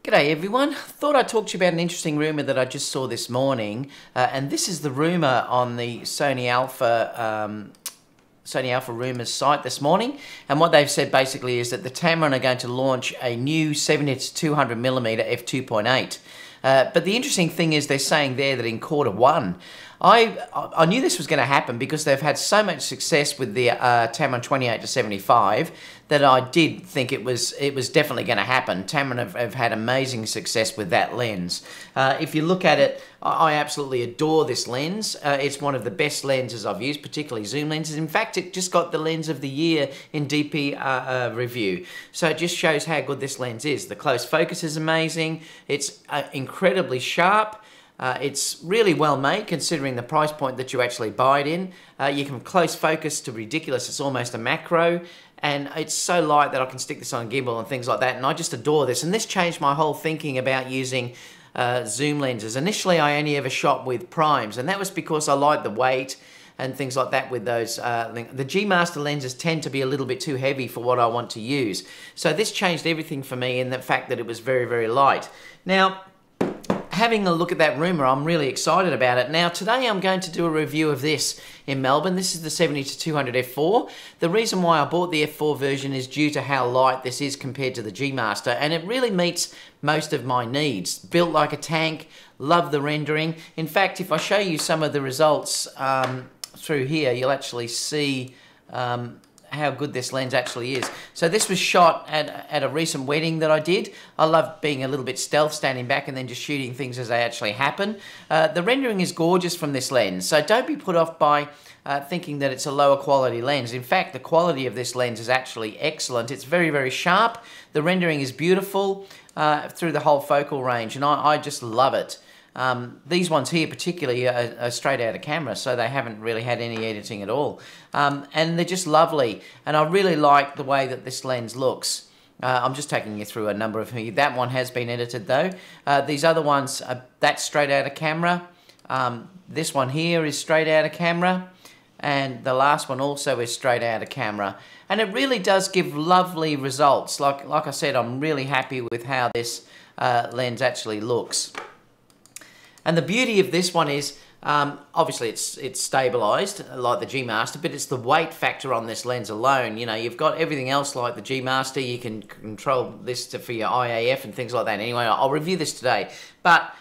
G'day everyone. Thought I'd talk to you about an interesting rumour that I just saw this morning, and this is the rumour on the Sony Alpha Rumours site this morning. And what they've said basically is that the Tamron are going to launch a new 70-200mm f2.8. But the interesting thing is they're saying there that in Q1, I knew this was going to happen because they've had so much success with the Tamron 28-75 that I did think it was definitely going to happen. Tamron have had amazing success with that lens. If you look at it, I absolutely adore this lens. It's one of the best lenses I've used, particularly zoom lenses. In fact, it just got the Lens of the Year in DP review. So it just shows how good this lens is. The close focus is amazing. It's incredibly sharp. It's really well made considering the price point that you actually buy it in. You can close focus to ridiculous. It's almost a macro. And it's so light that I can stick this on gimbal and things like that. And I just adore this. And this changed my whole thinking about using zoom lenses. Initially, I only ever shot with primes. And that was because I liked the weight and things like that with those. The G Master lenses tend to be a little bit too heavy for what I want to use. So this changed everything for me in the fact that it was very, very light. Now, having a look at that rumour, I'm really excited about it. Now, today I'm going to do a review of this in Melbourne. This is the 70-200 f4. The reason why I bought the f4 version is due to how light this is compared to the G Master, and it really meets most of my needs. Built like a tank, love the rendering. In fact, if I show you some of the results through here, you'll actually see how good this lens actually is. So this was shot at a recent wedding that I did. I love being a little bit stealth, standing back and then just shooting things as they actually happen. The rendering is gorgeous from this lens, so don't be put off by thinking that it's a lower quality lens. In fact, the quality of this lens is actually excellent. It's very, very sharp. The rendering is beautiful through the whole focal range, and I just love it. These ones here particularly are straight out of camera, so they haven't really had any editing at all. And they're just lovely, and I really like the way that this lens looks. I'm just taking you through a number of them. That one has been edited though. These other ones, that's straight out of camera. This one here is straight out of camera, and the last one also is straight out of camera. And it really does give lovely results. Like I said, I'm really happy with how this lens actually looks. And the beauty of this one is, obviously it's stabilized like the G Master, but it's the weight factor on this lens alone. You know, you've got everything else like the G Master. You can control this for your IAF and things like that. Anyway, I'll review this today. But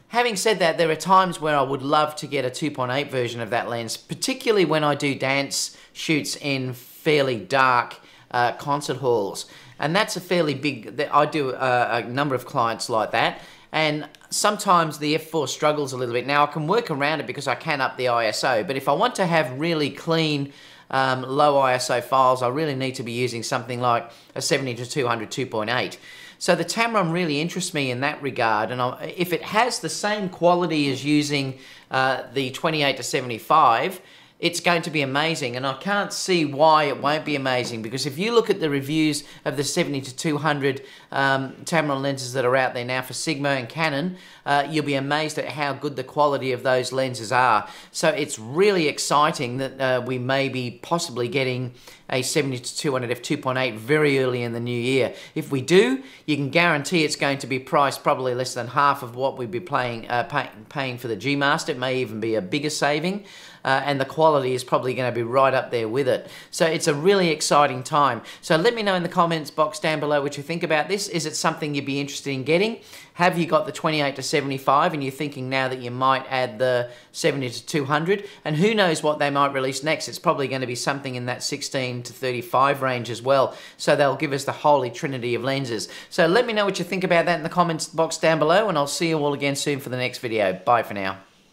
having said that, there are times where I would love to get a 2.8 version of that lens, particularly when I do dance shoots in fairly dark concert halls. And that's a fairly big, I do a number of clients like that. And sometimes the f4 struggles a little bit. Now, I can work around it because I can up the ISO, but if I want to have really clean, low ISO files, I really need to be using something like a 70-200 2.8. So the Tamron really interests me in that regard, and if it has the same quality as using the 28-75, it's going to be amazing, and I can't see why it won't be amazing, because if you look at the reviews of the 70-200 Tamron lenses that are out there now for Sigma and Canon, you'll be amazed at how good the quality of those lenses are. So it's really exciting that we may be possibly getting a 70-200 f2.8 very early in the new year. If we do, you can guarantee it's going to be priced probably less than half of what we'd be paying for the G Master. It may even be a bigger saving. And the quality is probably going to be right up there with it. So it's a really exciting time. So let me know in the comments box down below what you think about this. Is it something you'd be interested in getting? Have you got the 28-75 and you're thinking now that you might add the 70-200? And who knows what they might release next? It's probably going to be something in that 16-35 range as well. So they'll give us the holy trinity of lenses. So let me know what you think about that in the comments box down below, and I'll see you all again soon for the next video. Bye for now.